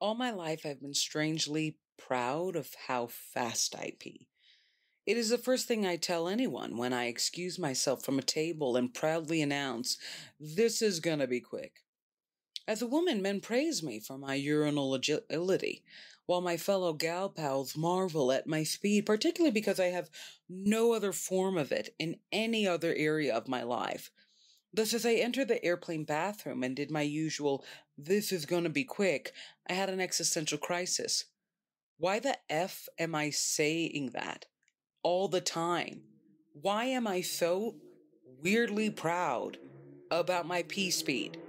All my life, I've been strangely proud of how fast I pee. It is the first thing I tell anyone when I excuse myself from a table and proudly announce, "This is gonna be quick." As a woman, men praise me for my urinal agility, while my fellow gal pals marvel at my speed, particularly because I have no other form of it in any other area of my life. Thus, as I entered the airplane bathroom and did my usual, "This is gonna be quick," I had an existential crisis. Why the F am I saying that all the time? Why am I so weirdly proud about my pee speed?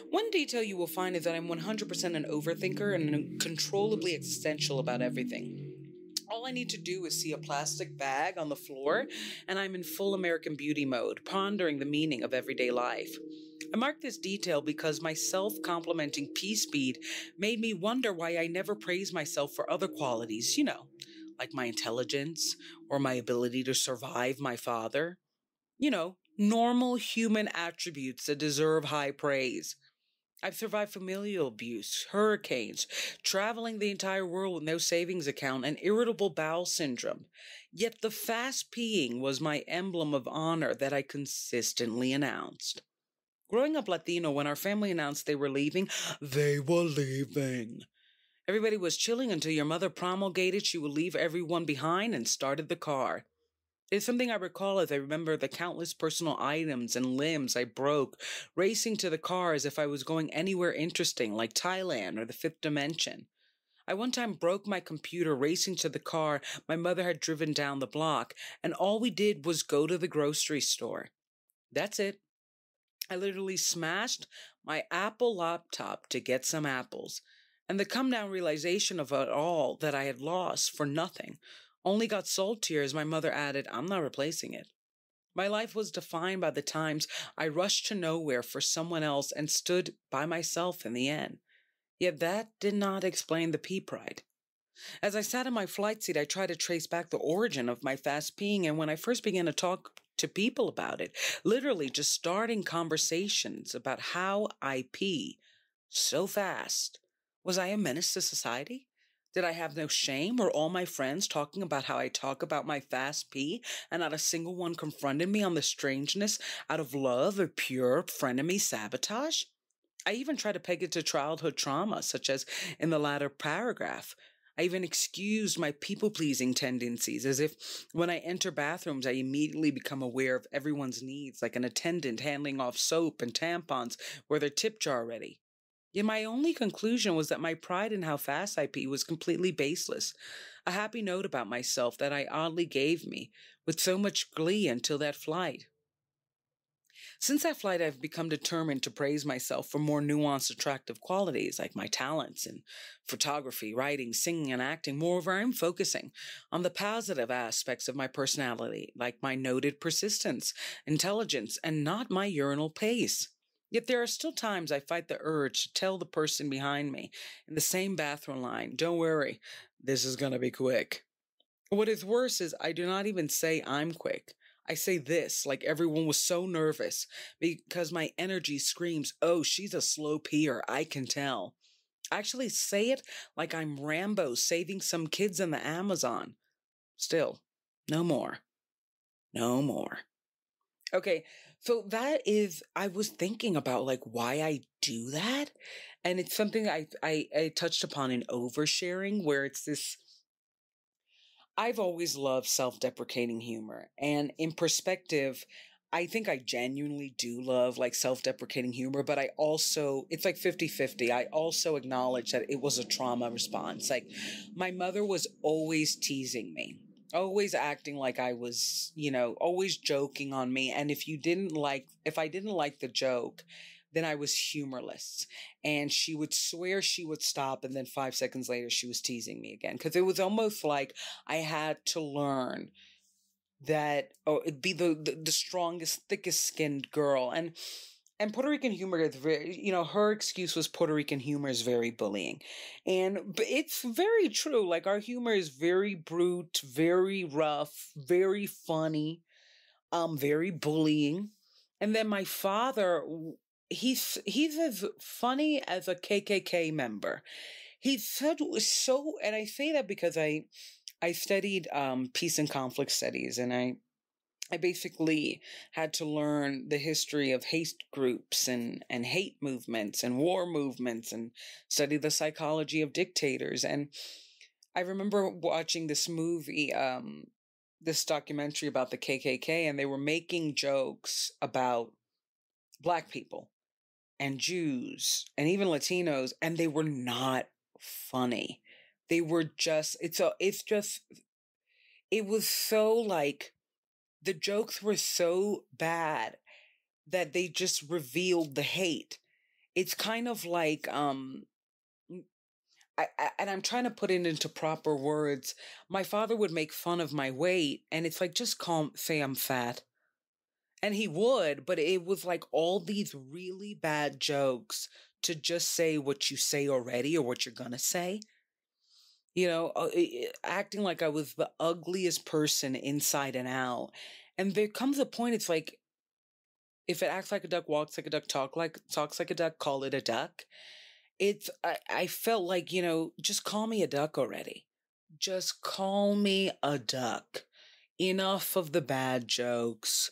One detail you will find is that I'm 100% an overthinker and uncontrollably existential about everything. All I need to do is see a plastic bag on the floor, and I'm in full American Beauty mode, pondering the meaning of everyday life. I mark this detail because my self complimenting pee speed made me wonder why I never praise myself for other qualities, like my intelligence or my ability to survive my father. Normal human attributes that deserve high praise. I've survived familial abuse, hurricanes, traveling the entire world with no savings account, and irritable bowel syndrome. Yet the fast peeing was my emblem of honor that I consistently announced. Growing up Latino, when our family announced they were leaving. Everybody was chilling until your mother promulgated she would leave everyone behind and started the car. It's something I recall as I remember the countless personal items and limbs I broke, racing to the car as if I was going anywhere interesting, like Thailand or the fifth dimension. I one time broke my computer racing to the car my mother had driven down the block, and all we did was go to the grocery store. That's it. I literally smashed my Apple laptop to get some apples, and the come down realization of it all that I had lost for nothing only got saltier as my mother added, "I'm not replacing it." My life was defined by the times I rushed to nowhere for someone else and stood by myself in the end. Yet that did not explain the pee pride. As I sat in my flight seat, I tried to trace back the origin of my fast peeing, and when I first began to talk to people about it, literally just starting conversations about how I pee so fast, was I a menace to society? Did I have no shame? Were all my friends talking about how I talk about my fast pee, and not a single one confronted me on the strangeness out of love or pure frenemy sabotage? I even tried to peg it to childhood trauma, such as in the latter paragraph. I even excused my people-pleasing tendencies, as if when I enter bathrooms, I immediately become aware of everyone's needs, like an attendant handing off soap and tampons where their tip jar ready. Yet my only conclusion was that my pride in how fast I pee was completely baseless, a happy note about myself that I oddly gave me with so much glee until that flight. Since that flight, I've become determined to praise myself for more nuanced, attractive qualities like my talents in photography, writing, singing, and acting. Moreover, I'm focusing on the positive aspects of my personality, like my noted persistence, intelligence, and not my urinal pace. Yet there are still times I fight the urge to tell the person behind me in the same bathroom line, "Don't worry, this is going to be quick." What is worse is I do not even say I'm quick. I say this like everyone was so nervous because my energy screams, "Oh, she's a slow peer, I can tell." I actually say it like I'm Rambo saving some kids in the Amazon. Still, no more. No more. Okay, so I was thinking about like why I do that. And it's something I touched upon in oversharing, where it's this. I've always loved self deprecating humor. And in perspective, I think I genuinely do love like self deprecating humor, but it's like 50-50. I also acknowledge that it was a trauma response. Like my mother was always teasing me, always acting like I was, always joking on me. And if I didn't like the joke, then I was humorless. And she would swear she would stop, and then 5 seconds later, she was teasing me again. Because it was almost like I had to learn that, be the strongest, thickest skinned girl. And Puerto Rican humor is very, her excuse was Puerto Rican humor is very bullying. But it's very true. Like our humor is very brute, very rough, very funny, very bullying. And then my father he's as funny as a KKK member. He's so, and I say that because I studied peace and conflict studies, and I basically had to learn the history of hate groups and hate movements and war movements and study the psychology of dictators. And I remember watching this movie, this documentary about the KKK, and they were making jokes about Black people and Jews and even Latinos, and they were not funny. They were just, it was so like, the jokes were so bad that they just revealed the hate. It's kind of like, and I'm trying to put it into proper words. My father would make fun of my weight, and it's like, just say I'm fat. And he would, but it was like all these really bad jokes to just say what you say already or what you're gonna say. Acting like I was the ugliest person inside and out. And there comes a point, it's like, if it acts like a duck, walks like a duck, talks like a duck, call it a duck. I felt like, just call me a duck already. Just call me a duck. Enough of the bad jokes.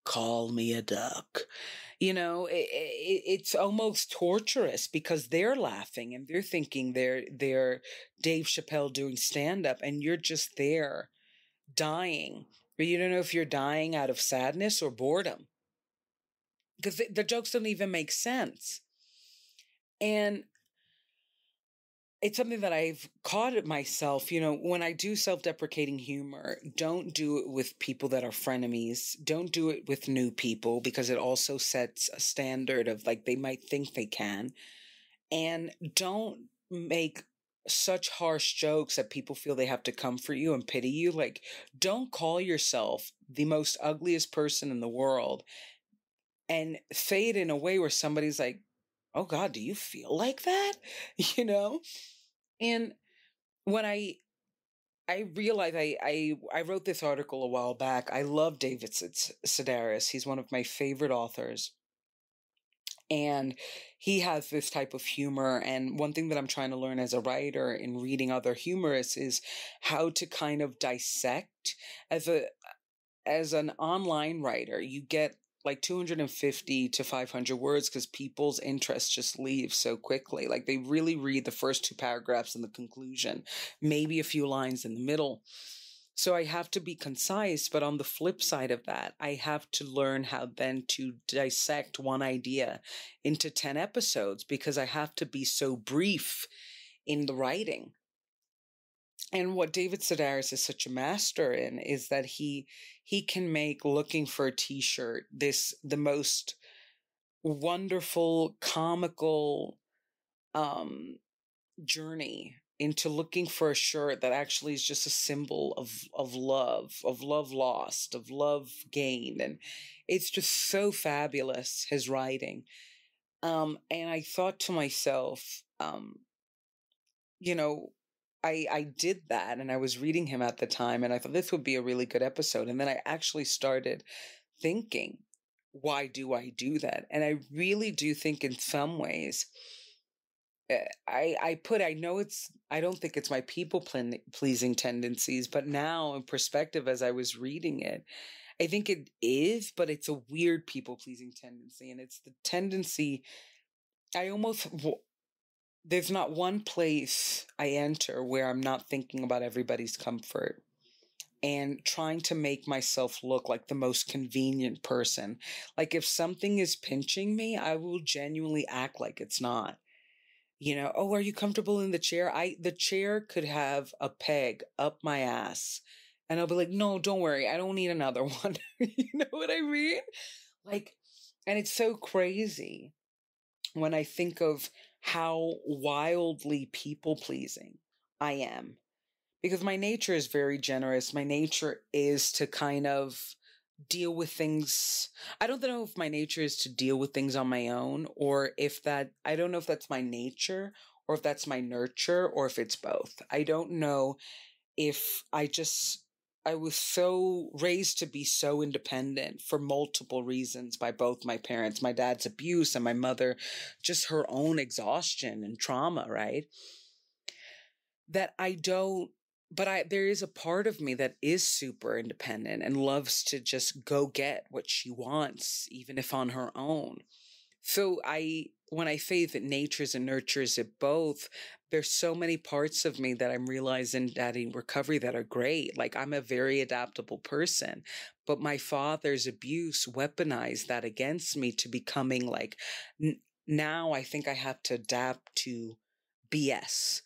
Call me a duck. It's almost torturous because they're laughing and they're thinking they're Dave Chappelle doing stand-up, and you're just there dying. But you don't know if you're dying out of sadness or boredom, because the jokes don't even make sense. And it's something that I've caught it myself, when I do self-deprecating humor, don't do it with people that are frenemies. Don't do it with new people, because it also sets a standard of like, they might think they can. And don't make such harsh jokes that people feel they have to come for you and pity you. Like, don't call yourself the most ugliest person in the world and say it in a way where somebody's like, oh God, do you feel like that? And when I realized, I wrote this article a while back. I love David Sedaris. He's one of my favorite authors. And he has this type of humor. And one thing that I'm trying to learn as a writer in reading other humorists is how to kind of dissect. As an online writer, you get like 250 to 500 words because people's interest just leaves so quickly. Like, they really read the first 2 paragraphs and the conclusion, maybe a few lines in the middle. So I have to be concise, but on the flip side of that, I have to learn how then to dissect one idea into 10 episodes, because I have to be so brief in the writing. And what David Sedaris is such a master in is that he can make looking for a t-shirt the most wonderful, comical journey into looking for a shirt that actually is just a symbol of love lost, of love gained. And it's just so fabulous, his writing. And I thought to myself, I did that, and I was reading him at the time, and I thought this would be a really good episode. And then I actually started thinking, why do I do that? And I really do think in some ways, I don't think it's my people pleasing tendencies, but now in perspective, as I was reading it, I think it is, but it's a weird people pleasing tendency. And it's the tendency, there's not one place I enter where I'm not thinking about everybody's comfort and trying to make myself look like the most convenient person. Like, if something is pinching me, I will genuinely act like it's not. Oh, are you comfortable in the chair? The chair could have a peg up my ass. And I'll be like, no, don't worry. I don't need another one. You know what I mean? Like, and it's so crazy when I think of how wildly people-pleasing I am. Because my nature is very generous. My nature is to kind of deal with things. I don't know if my nature is to deal with things on my own, or I don't know if that's my nature, or if that's my nurture, or if it's both. I don't know if I just I was so raised to be so independent for multiple reasons by both my parents, my dad's abuse and my mother, just her own exhaustion and trauma, right? That I don't, but there is a part of me that is super independent and loves to just go get what she wants, even if on her own. So when I say that natures and nurtures it both, there's so many parts of me that I'm realizing that in recovery that are great. Like I'm a very adaptable person, but my father's abuse weaponized that against me to becoming like, now I think I have to adapt to BS.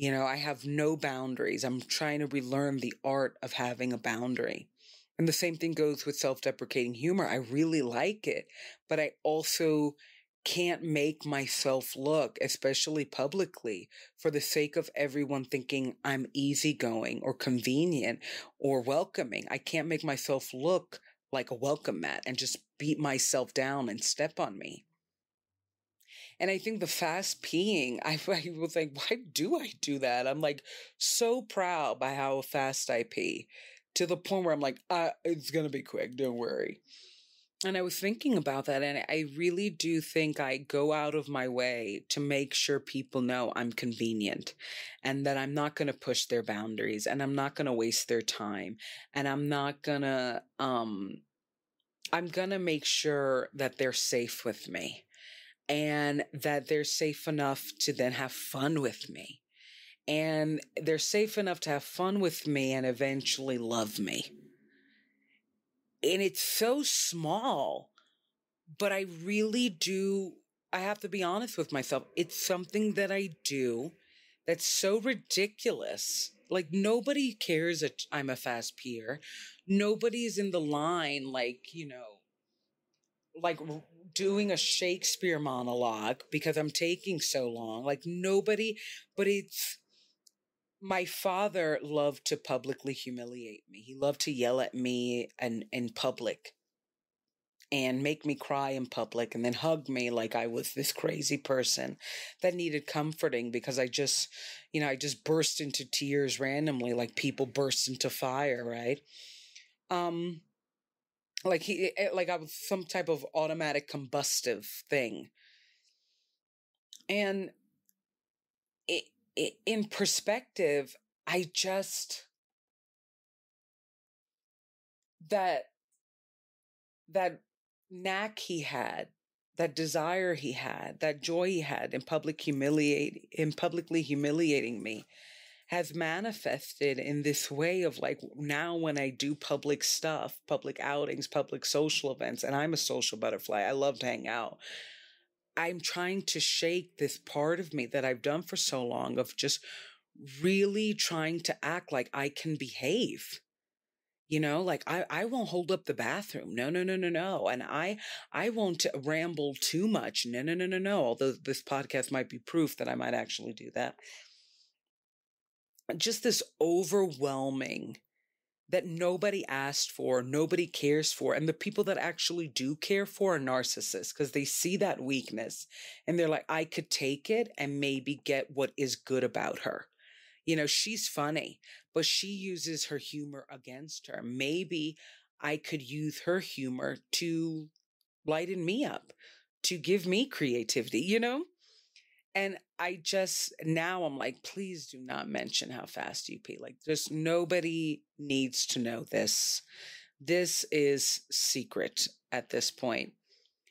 I have no boundaries. I'm trying to relearn the art of having a boundary. And the same thing goes with self-deprecating humor. I really like it, but I also can't make myself look, especially publicly, for the sake of everyone thinking I'm easygoing or convenient or welcoming. I can't make myself look like a welcome mat and just beat myself down and step on me. And I think the fast peeing, I was like, why do I do that? I'm like so proud by how fast I pee to the point where I'm like, it's going to be quick. Don't worry. And I was thinking about that. And I really do think I go out of my way to make sure people know I'm convenient and that I'm not going to push their boundaries and I'm not going to waste their time. And I'm going to make sure that they're safe with me, and that they're safe enough to then have fun with me. And they're safe enough to have fun with me and eventually love me. And it's so small, but I really do. I have to be honest with myself. It's something that I do that's so ridiculous. Like nobody cares that I'm a fast peer. Nobody's in the line like doing a Shakespeare monologue because I'm taking so long. Like nobody, but it's my father loved to publicly humiliate me. He loved to yell at me and in public and make me cry in public and then hug me like I was this crazy person that needed comforting because I just burst into tears randomly like people burst into fire, right? Um like I was some type of automatic combustive thing. And in perspective, I just that that knack he had, that desire he had, that joy he had in publicly humiliating me has manifested in this way of like now when I do public stuff, public outings, public social events, and I'm a social butterfly. I love to hang out. I'm trying to shake this part of me that I've done for so long of just really trying to act like I can behave. Like I won't hold up the bathroom. No, no, no, no, no. And I won't ramble too much. No, no, no, no, no. Although this podcast might be proof that I might actually do that. Just this overwhelming that nobody asked for, nobody cares for. And the people that actually do care for are narcissists because they see that weakness and they're like, I could take it and maybe get what is good about her. She's funny, but she uses her humor against her. Maybe I could use her humor to lighten me up, to give me creativity. And now I'm like, please do not mention how fast you pee. Like, just nobody needs to know this. This is secret at this point.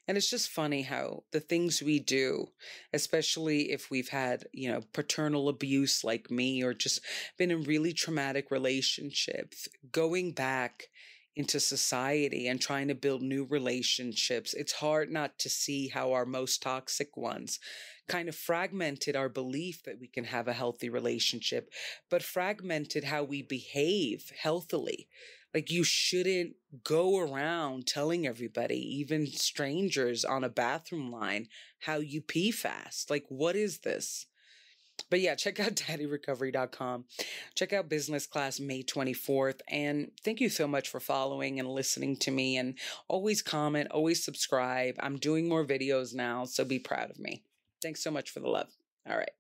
And it's just funny how the things we do, especially if we've had, paternal abuse like me or just been in really traumatic relationships, going back into society and trying to build new relationships, it's hard not to see how our most toxic ones kind of fragmented our belief that we can have a healthy relationship, but fragmented how we behave healthily. Like you shouldn't go around telling everybody, even strangers on a bathroom line, how you pee fast. Like, what is this? But yeah, check out daddyrecovery.com. Check out Business Class May 24th. And thank you so much for following and listening to me. And always comment, always subscribe. I'm doing more videos now, so be proud of me. Thanks so much for the love. All right.